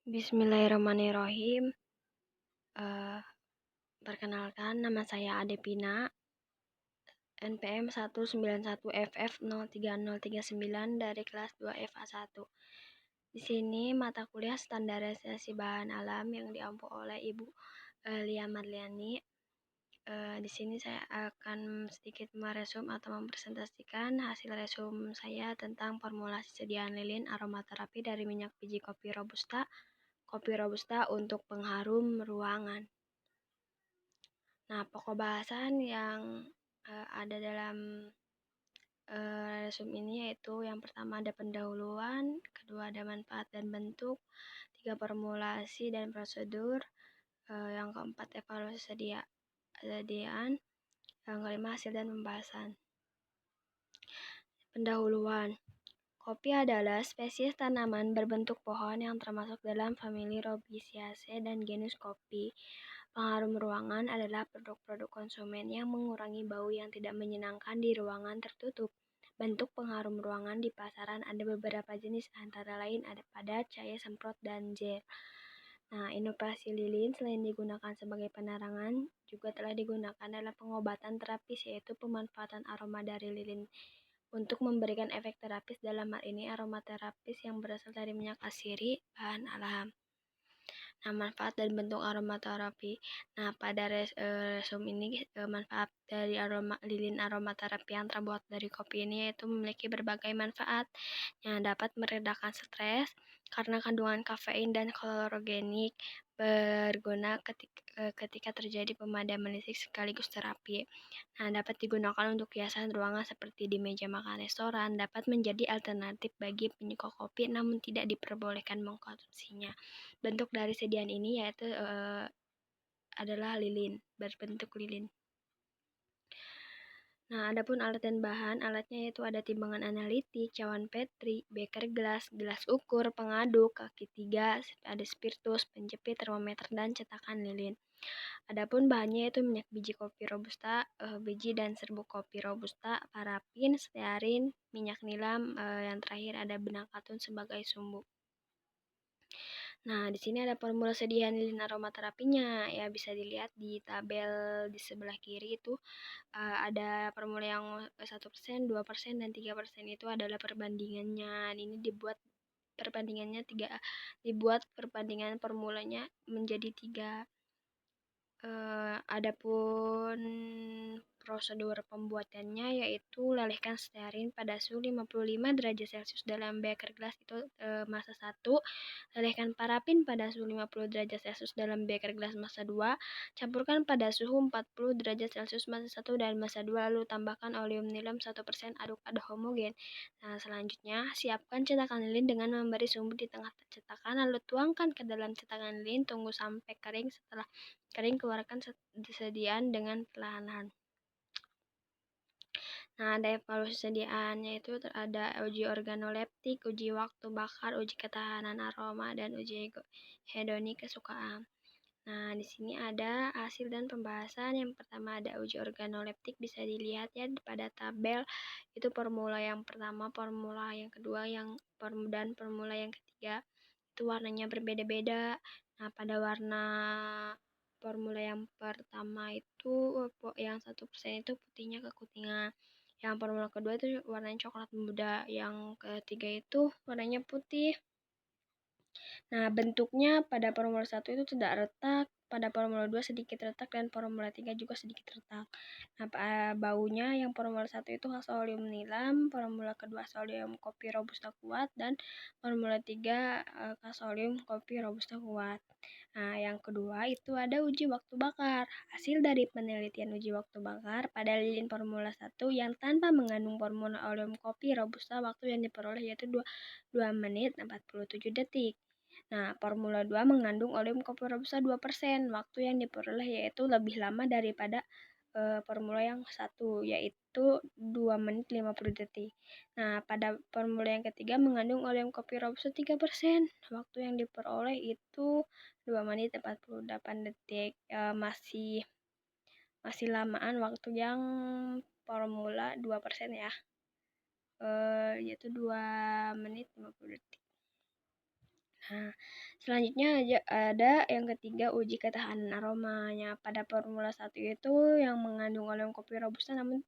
Bismillahirrahmanirrahim. Eee, Perkenalkan nama saya Adepina, NPM 191FF03039 dari kelas 2 FA1. Di sini mata kuliah standarisasi bahan alam yang diampu oleh Ibu Lia Marliani. Di sini saya akan sedikit meresum atau mempresentasikan hasil resum saya tentang formulasi sediaan lilin aromaterapi dari minyak biji kopi robusta untuk pengharum ruangan. Nah, pokok bahasan yang ada dalam resum ini yaitu yang pertama ada pendahuluan, kedua ada manfaat dan bentuk, tiga formulasi dan prosedur, yang keempat evaluasi sediaan, yang kelima hasil dan pembahasan. Pendahuluan. Kopi adalah spesies tanaman berbentuk pohon yang termasuk dalam famili Rubiaceae dan genus kopi. Pengharum ruangan adalah produk-produk konsumen yang mengurangi bau yang tidak menyenangkan di ruangan tertutup. Bentuk pengharum ruangan di pasaran ada beberapa jenis, antara lain ada padat, cair, semprot, dan gel. Nah, inovasi lilin selain digunakan sebagai penerangan, juga telah digunakan dalam pengobatan terapis, yaitu pemanfaatan aroma dari lilin untuk memberikan efek terapis, dalam hal ini aromaterapis yang berasal dari minyak asiri, bahan alam. Nah, manfaat dan bentuk aromaterapi. Nah, pada resum ini manfaat dari lilin aromaterapi yang terbuat dari kopi ini yaitu memiliki berbagai manfaat yang dapat meredakan stres karena kandungan kafein dan klorogenik, berguna ketika terjadi pemadaman listrik sekaligus terapi. Nah, dapat digunakan untuk hiasan ruangan seperti di meja makan restoran, dapat menjadi alternatif bagi penyuka kopi namun tidak diperbolehkan mengkonsumsinya. Bentuk dari sediaan ini yaitu adalah lilin, berbentuk lilin. Nah, adapun alat dan bahan, alatnya yaitu ada timbangan analitik, cawan petri, beker gelas, gelas ukur, pengaduk, kaki 3, ada spiritus, penjepit, termometer, dan cetakan lilin. Adapun bahannya yaitu minyak biji kopi robusta, biji dan serbuk kopi robusta, parafin, stearin, minyak nilam, yang terakhir ada benang katun sebagai sumbu. Nah, di sini ada formula sediaan lilin aromaterapinya, ya bisa dilihat di tabel di sebelah kiri itu ada formula yang 1%, 2%, dan 3% itu adalah perbandingannya. Ini dibuat perbandingan formulanya menjadi 3. Adapun prosedur pembuatannya yaitu lelehkan stearin pada suhu 55 derajat Celcius dalam beker gelas itu masa 1, lelehkan parafin pada suhu 50 derajat Celcius dalam beker gelas masa 2, campurkan pada suhu 40 derajat Celcius masa 1 dan masa 2, lalu tambahkan oleum nilam 1%, aduk homogen. Nah, selanjutnya siapkan cetakan lilin dengan memberi sumbu di tengah cetakan, lalu tuangkan ke dalam cetakan lilin, tunggu sampai kering. Setelah kering, keluarkan sediaan dengan perlahan-lahan. Nah, ada evaluasi sediaannya itu ada uji organoleptik, uji waktu bakar, uji ketahanan aroma, dan uji hedonik kesukaan. Nah, di sini ada hasil dan pembahasan. Yang pertama ada uji organoleptik, bisa dilihat ya pada tabel. Itu formula yang pertama, formula yang kedua, dan formula yang ketiga. Itu warnanya berbeda-beda. Nah, pada warna formula yang pertama itu yang 1% itu putihnya kekuningan. Yang formula kedua itu warnanya coklat muda. Yang ketiga itu warnanya putih. Nah, bentuknya pada formula 1 itu tidak retak, pada formula 2 sedikit retak, dan formula 3 juga sedikit retak. Nah, baunya yang formula 1 itu khas oleum nilam, formula kedua khas oleum kopi robusta kuat, dan formula 3 khas oleum kopi robusta kuat. Nah, yang kedua itu ada uji waktu bakar. Hasil dari penelitian uji waktu bakar pada lilin formula 1 yang tanpa mengandung formula oleum kopi robusta, waktu yang diperoleh yaitu 2 menit 47 detik. Nah, formula 2 mengandung oleum kopi robusta 2%. Waktu yang diperoleh yaitu lebih lama daripada formula yang 1, yaitu 2 menit 50 detik. Nah, pada formula yang ketiga mengandung oleum kopi robusta 3%. Waktu yang diperoleh itu 2 menit 48 detik. Masih lamaan waktu yang formula 2% ya. Yaitu 2 menit 50 detik. Nah, selanjutnya ada yang ketiga uji ketahanan aromanya. Pada Formula 1 itu yang mengandung oleum kopi robusta namun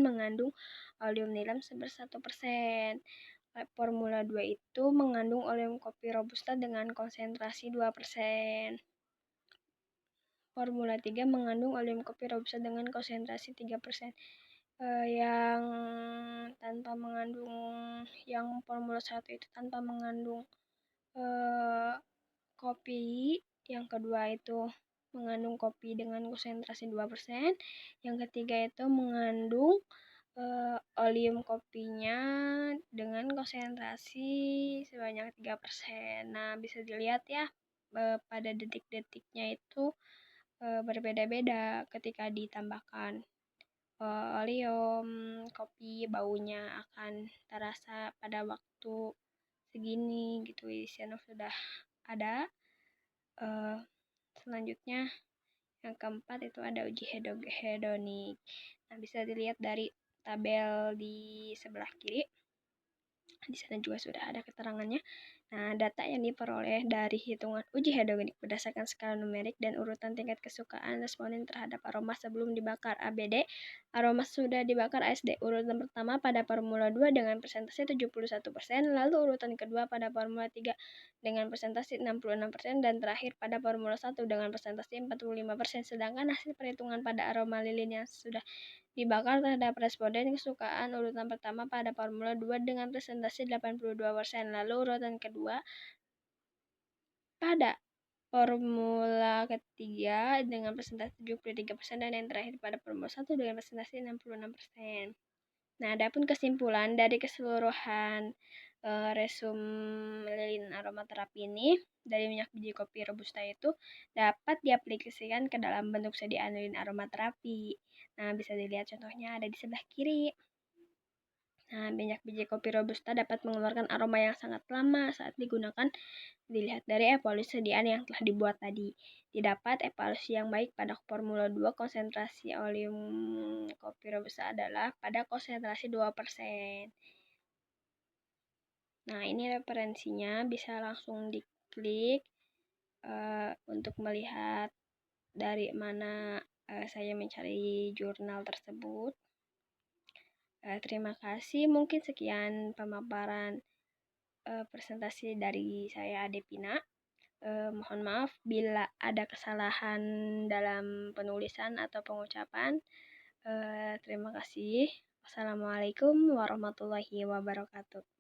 mengandung oleum nilam seberat 1%. Formula 2 itu mengandung oleum kopi robusta dengan konsentrasi 2%. Formula 3 mengandung oleum kopi robusta dengan konsentrasi 3%. Yang tanpa mengandung yang Formula 1 itu tanpa mengandung kopi. Yang kedua itu mengandung kopi dengan konsentrasi 2%. Yang ketiga itu mengandung oleum kopinya dengan konsentrasi sebanyak 3%. Nah, bisa dilihat ya pada detik-detiknya itu berbeda-beda ketika ditambahkan oleum kopi, baunya akan terasa pada waktu segini gitu. Di sana sudah ada. Selanjutnya yang keempat itu ada uji hedonik. Nah, bisa dilihat dari tabel di sebelah kiri. Di sana juga sudah ada keterangannya. Nah, data yang diperoleh dari hitungan uji hedonik berdasarkan skala numerik dan urutan tingkat kesukaan responden terhadap aroma sebelum dibakar ABD, aroma sudah dibakar ASD. Urutan pertama pada Formula 2 dengan persentase 71%, lalu urutan kedua pada Formula 3 dengan persentase 66%, dan terakhir pada Formula 1 dengan persentase 45%. Sedangkan hasil perhitungan pada aroma lilin yang sudah dibakar terhadap responden kesukaan urutan pertama pada Formula 2 dengan presentasi 82%, lalu urutan kedua pada Formula ketiga dengan presentasi 73%, dan yang terakhir pada Formula 1 dengan presentasi 66%. Nah, adapun kesimpulan dari keseluruhan resum lilin aromaterapi ini dari minyak biji kopi robusta itu dapat diaplikasikan ke dalam bentuk sediaan lilin aromaterapi. Nah, bisa dilihat contohnya ada di sebelah kiri. Nah, minyak biji kopi robusta dapat mengeluarkan aroma yang sangat lama saat digunakan. Dilihat dari evaluasi sediaan yang telah dibuat tadi. Didapat evaluasi yang baik pada Formula 2 konsentrasi oleum kopi robusta adalah pada konsentrasi 2%. Nah, ini referensinya, bisa langsung diklik untuk melihat dari mana saya mencari jurnal tersebut. Terima kasih, mungkin sekian pemaparan presentasi dari saya Adepina. Mohon maaf bila ada kesalahan dalam penulisan atau pengucapan. Terima kasih. Wassalamualaikum warahmatullahi wabarakatuh.